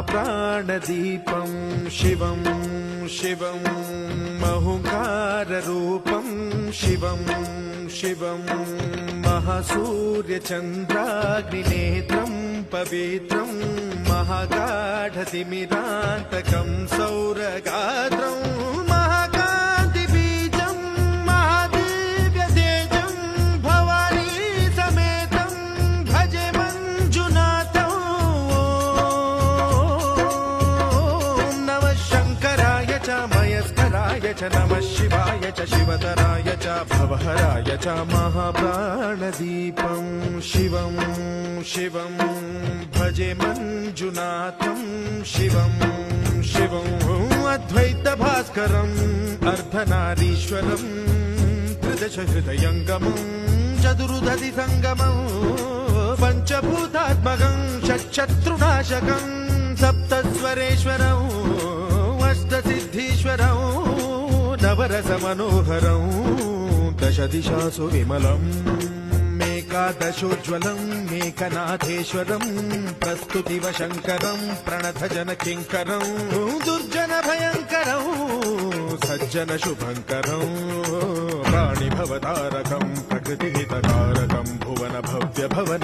महाप्राणदीपं शिवं शिवं महुकाररूपं शिवं शिवं महासूर्यचन्द्राग्निनेत्रं पवित्रं महागाढतिमिरान्तकं सौरगात्रं महाकान्तिबीजं महादिव्यतेजं भवानी समेतं भजे मञ्जुनाथं। ॐ नमः शङ्कराय च मयस्कराय च नमः शिवाय च शिवतराय च भवहराय च महाप्राणदीपं शिवं शिवं भजे मञ्जुनाथं शिवं शिवं अद्वैतभास्करम् अर्धनारीश्वरं त्रिदशहृदयङ्गमं चतुर्दधिसङ्गमं पञ्चभूतात्मकं षट्शत्रुनाशकं सप्तस्वरेश्वरं अष्टसिद्धीश्वरं नवरसमनोहरं दशदिशासु विमलम् एकादशोज्ज्वलं मेकनाथेश्वरं प्रस्तुतिवशङ्करं प्रणतजनकिङ्करं दुर्जनभयङ्करं सज्जनशुभङ्करं प्राणिभवतारकं प्रकृतिहितकारकं भुवनभव्यभवन